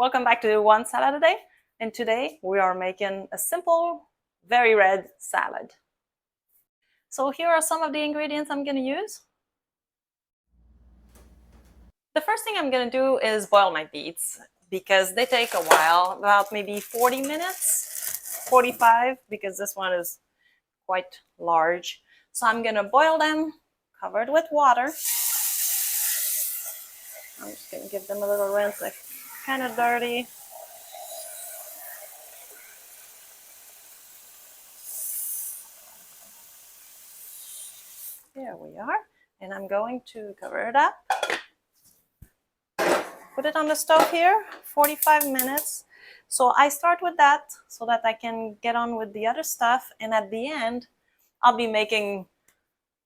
Welcome back to One Salad a Day, and today we are making a simple, very red salad. So here are some of the ingredients I'm going to use. The first thing I'm going to do is boil my beets because they take a while, about maybe 40 minutes, 45, because this one is quite large. So I'm going to boil them covered with water. I'm just going to give them a little rinse. They're kind of dirty. There we are. And I'm going to cover it up. Put it on the stove here, 45 minutes. So I start with that so that I can get on with the other stuff. And at the end, I'll be making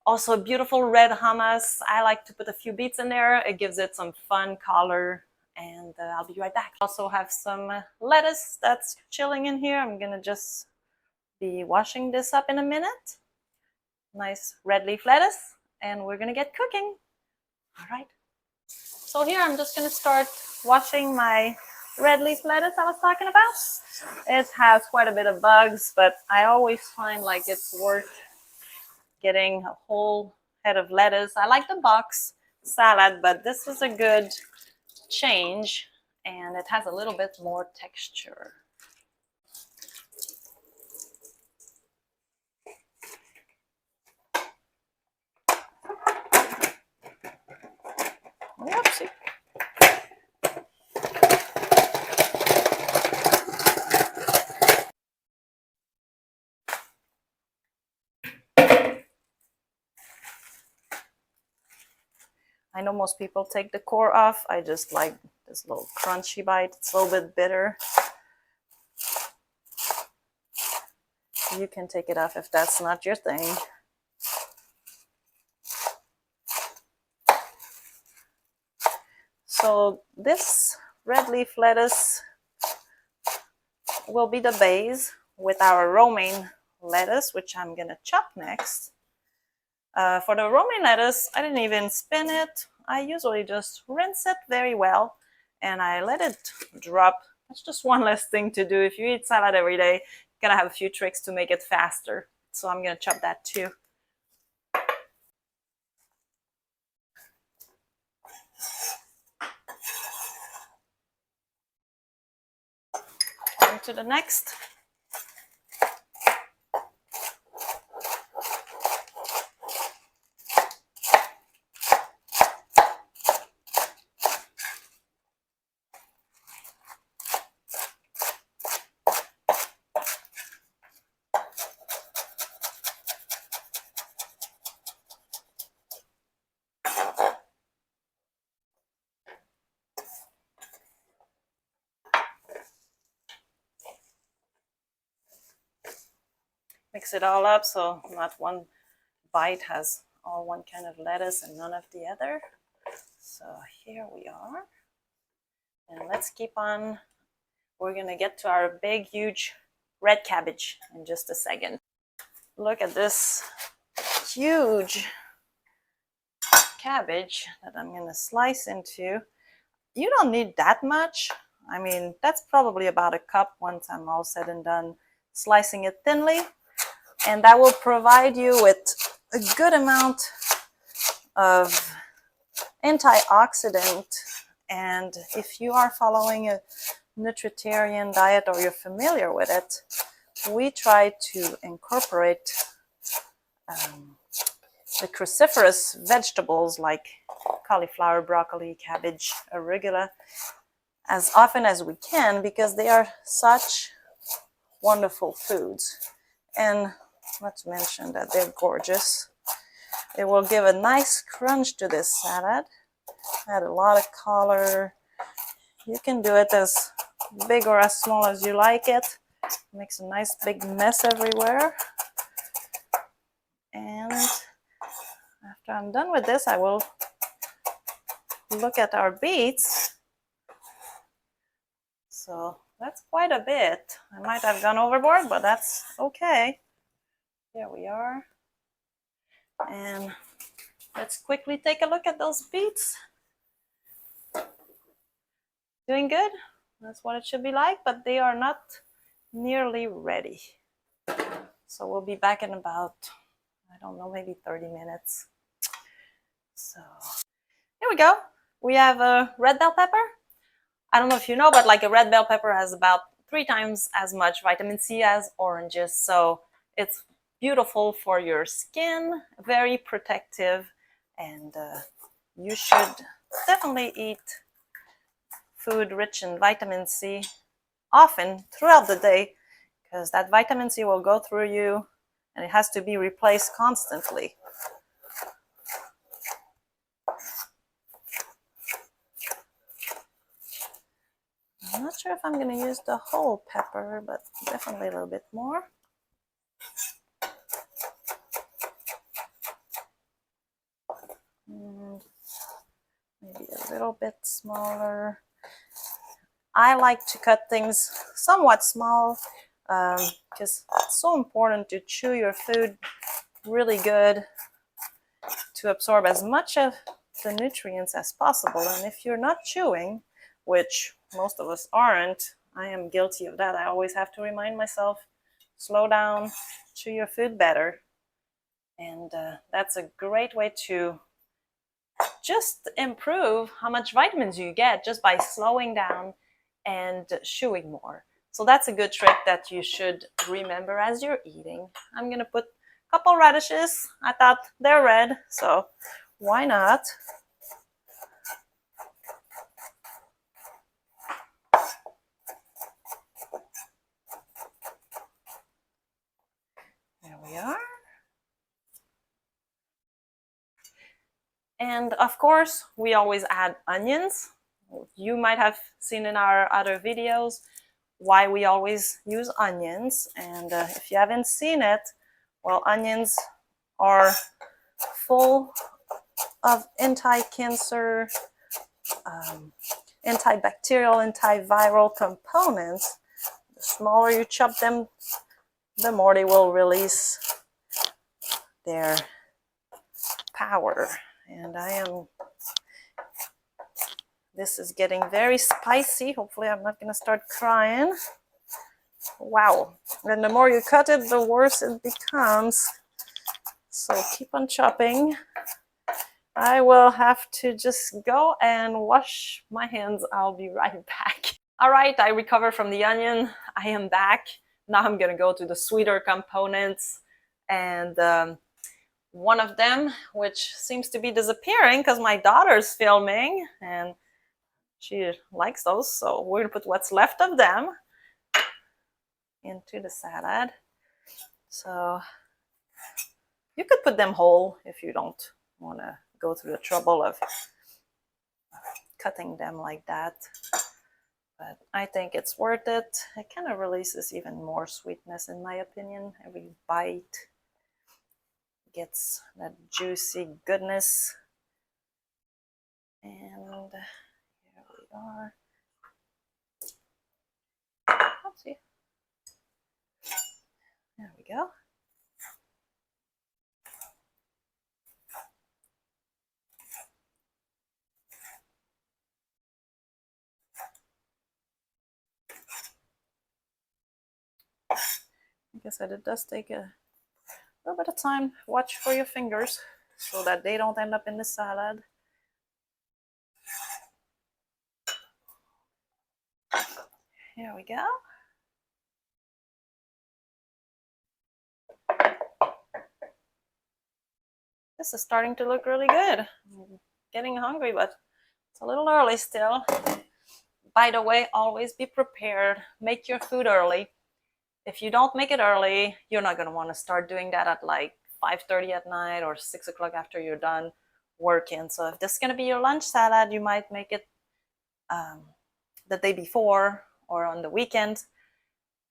also a beautiful red hummus. I like to put a few beets in there. It gives it some fun color. And I'll be right back. Also have some lettuce that's chilling in here. I'm gonna just be washing this up in a minute. Nice red leaf lettuce. And we're gonna get cooking. All right. So here I'm just going to start washing my red leaf lettuce I was talking about. It has quite a bit of bugs, but I always find like it's worth getting a whole head of lettuce. I like the box salad, but this is a good change and it has a little bit more texture. Whoopsie. I know most people take the core off. I just like this little crunchy bite. It's a little bit bitter. You can take it off if that's not your thing. So this red leaf lettuce will be the base with our romaine lettuce, which I'm gonna chop next. For the romaine lettuce, I didn't even spin it. I usually just rinse it very well and I let it drop. That's just one less thing to do. If you eat salad every day, you're gonna have a few tricks to make it faster. So I'm gonna chop that too. On to the next. Mix it all up so not one bite has all one kind of lettuce and none of the other. So here we are. And let's keep on. We're gonna get to our big, huge red cabbage in just a second. Look at this huge cabbage that I'm gonna slice into. You don't need that much. I mean, that's probably about a cup once I'm all said and done slicing it thinly. And that will provide you with a good amount of antioxidant. And if you are following a Nutritarian diet or you're familiar with it, we try to incorporate the cruciferous vegetables like cauliflower, broccoli, cabbage, arugula as often as we can because they are such wonderful foods. And not to mention that they're gorgeous. It will give a nice crunch to this salad. Add a lot of color. You can do it as big or as small as you like it. Makes a nice big mess everywhere. And after I'm done with this, I will look at our beets. So that's quite a bit. I might have gone overboard, but that's okay. There we are. And let's quickly take a look at those beets. Doing good? That's what it should be like, but they are not nearly ready. So we'll be back in about, I don't know, maybe 30 minutes. So here we go. We have a red bell pepper. I don't know if you know, but like a red bell pepper has about 3 times as much vitamin C as oranges. So it's beautiful for your skin, very protective, and you should definitely eat food rich in vitamin C often throughout the day, because that vitamin C will go through you and it has to be replaced constantly. I'm not sure if I'm going to use the whole pepper, but definitely a little bit more. And maybe a little bit smaller. I like to cut things somewhat small because it's so important to chew your food really good to absorb as much of the nutrients as possible. And if you're not chewing, which most of us aren't, I am guilty of that. I always have to remind myself, slow down, chew your food better. And that's a great way to just improve how much vitamins you get just by slowing down and chewing more. So that's a good trick that you should remember as you're eating. I'm gonna put a couple radishes. I thought they're red, so why not? There we are. And of course, we always add onions. You might have seen in our other videos why we always use onions. And if you haven't seen it, well, onions are full of anti-cancer, antibacterial, antiviral components. The smaller you chop them, the more they will release their power. And this is getting very spicy. Hopefully I'm not going to start crying. Wow. And the more you cut it, the worse it becomes. So keep on chopping. I will have to just go and wash my hands. I'll be right back. All right, I recovered from the onion. I am back. Now I'm going to go to the sweeter components. And one of them, which seems to be disappearing because my daughter's filming and she likes those, so we're gonna put what's left of them into the salad. So you could put them whole if you don't want to go through the trouble of cutting them like that, but I think it's worth it. It kind of releases even more sweetness, in my opinion. Every bite gets that juicy goodness. And here we are. Oopsie. There we go. Like I said, it does take a little bit of time. Watch for your fingers so that they don't end up in the salad. Here we go. This is starting to look really good. I'm getting hungry, but it's a little early still. By the way, always be prepared. Make your food early. If you don't make it early, you're not going to want to start doing that at like 5:30 at night or 6 o'clock after you're done working. So if this is going to be your lunch salad, you might make it the day before or on the weekend.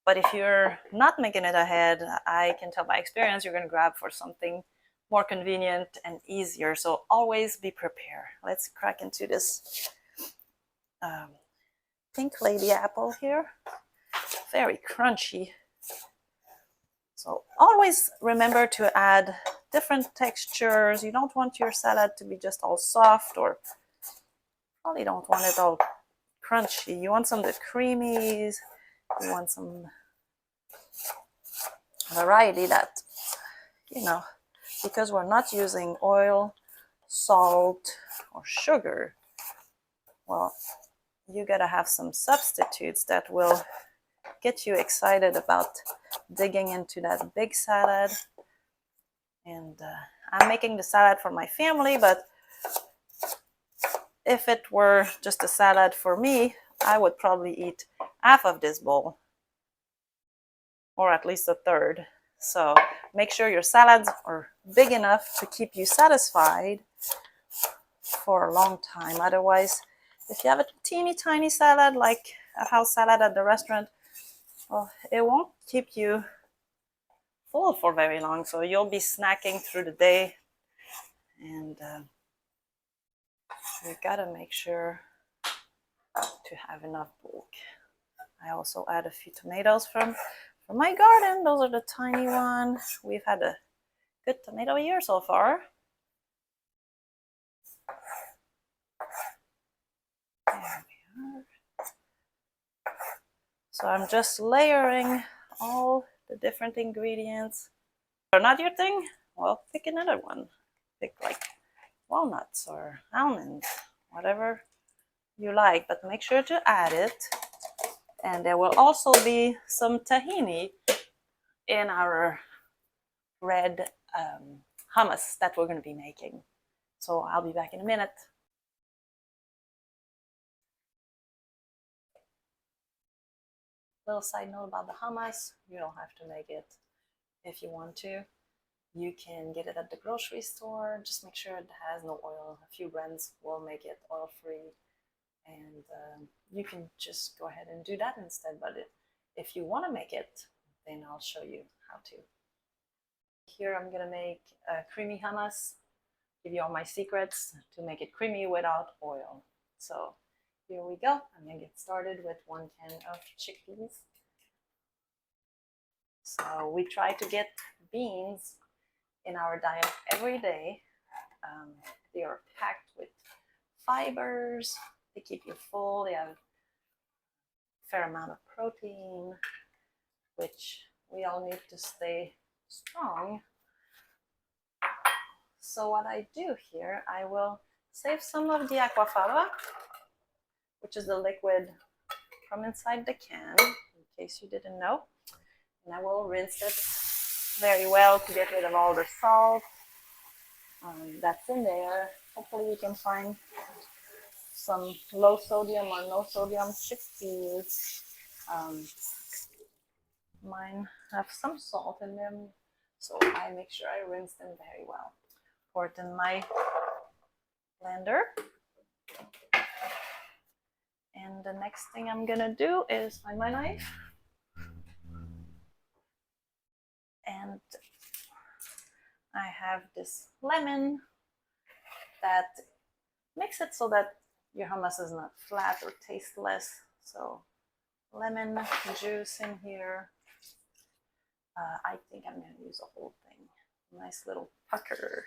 But if you're not making it ahead, I can tell by experience you're going to grab for something more convenient and easier. So always be prepared. Let's crack into this pink lady apple here. Very crunchy. So always remember to add different textures. You don't want your salad to be just all soft, or probably don't want it all crunchy. You want some of the creamies. You want some variety that, you know, because we're not using oil, salt, or sugar. Well, you gotta have some substitutes that will get you excited about digging into that big salad. And I'm making the salad for my family, but if it were just a salad for me, I would probably eat half of this bowl, or at least a third. So make sure your salads are big enough to keep you satisfied for a long time. Otherwise, if you have a teeny tiny salad like a house salad at the restaurant, well, it won't keep you full for very long. So you'll be snacking through the day, and you gotta make sure to have enough bulk. I also add a few tomatoes from my garden. Those are the tiny ones. We've had a good tomato year so far. There we are. So I'm just layering all the different ingredients. If they're not your thing, well, pick another one. Pick like walnuts or almonds, whatever you like, but make sure to add it. And there will also be some tahini in our red hummus that we're going to be making. So I'll be back in a minute. Little side note about the hummus, you don't have to make it if you want to. You can get it at the grocery store. Just make sure it has no oil. A few brands will make it oil-free. And you can just go ahead and do that instead. But if you want to make it, then I'll show you how to. Here I'm going to make a creamy hummus. Give you all my secrets to make it creamy without oil. So here we go. I'm going to get started with 1 can of chickpeas. So we try to get beans in our diet every day. They are packed with fibers. They keep you full. They have a fair amount of protein, which we all need to stay strong. So what I do here, I will save some of the aquafaba, which is the liquid from inside the can, in case you didn't know. And I will rinse it very well to get rid of all the salt that's in there. Hopefully you can find some low sodium or no sodium chickpeas. Mine have some salt in them, so I make sure I rinse them very well. Pour it in my blender. And the next thing I'm gonna do is find my knife. And I have this lemon that makes it so that your hummus is not flat or tasteless. So lemon juice in here. I think I'm going to use the whole thing. Nice little pucker.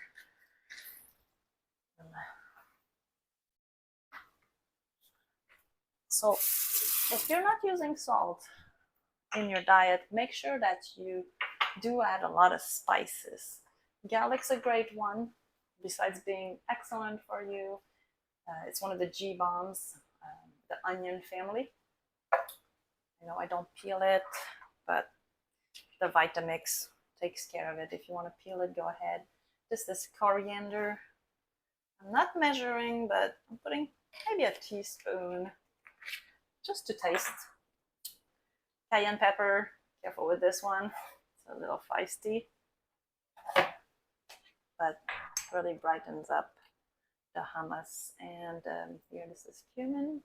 So if you're not using salt in your diet, make sure that you do add a lot of spices. Garlic's a great one, besides being excellent for you. It's one of the G bombs, the onion family. I know I don't peel it, but the Vitamix takes care of it. If you want to peel it, go ahead. Just this coriander. I'm not measuring, but I'm putting maybe a teaspoon just to taste. Cayenne pepper, careful with this one. It's a little feisty, but really brightens up the hummus. And here, this is cumin.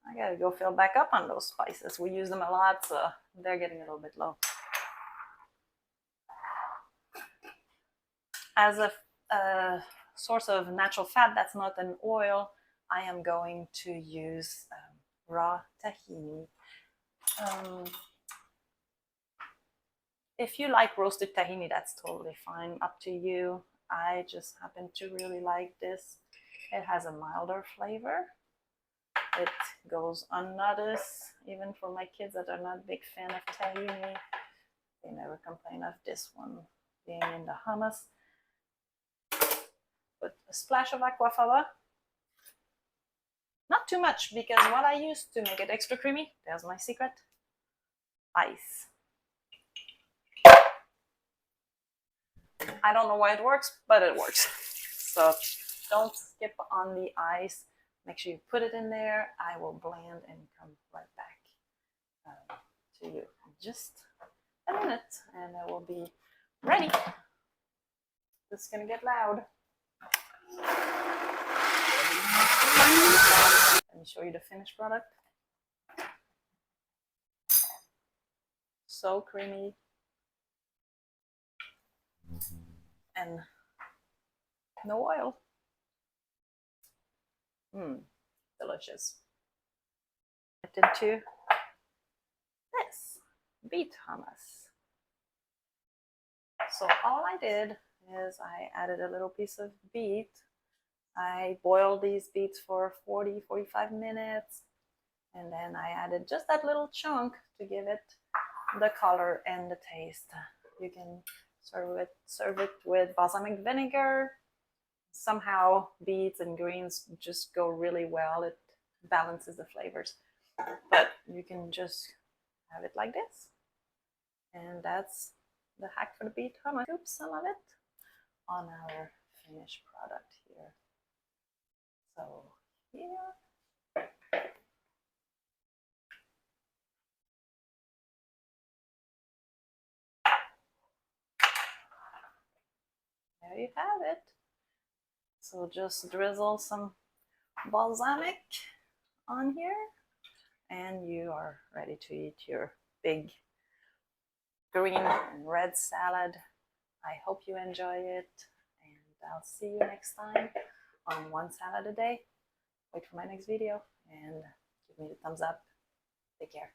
I gotta go fill back up on those spices. We use them a lot, so they're getting a little bit low. As a source of natural fat that's not an oil, I am going to use raw tahini. If you like roasted tahini, that's totally fine, up to you. I just happen to really like this. It has a milder flavor. it goes unnoticed, even for my kids that are not big fan of tahini. They never complain of this one being in the hummus. Put a splash of aquafaba. Not too much, because what I use to make it extra creamy, there's my secret, ice. I don't know why it works, but it works. So don't skip on the ice. Make sure you put it in there. I will blend and come right back to you in just a minute, and it will be ready. It's gonna get loud. Let me show you the finished product. So creamy. And no oil. Delicious. Get into this beet hummus. So all I did is I added a little piece of beet. I boiled these beets for 40-45 minutes, and then I added just that little chunk to give it the color and the taste. You can serve it with balsamic vinegar. Somehow beets and greens just go really well. It balances the flavors. But you can just have it like this. And that's the hack for the beet hummus. Scoop some of it on our finished product here. So here. There you have it. So just drizzle some balsamic on here, and you are ready to eat your big green and red salad. I hope you enjoy it, and I'll see you next time on One Salad a Day. Wait for my next video and give me the thumbs up. Take care.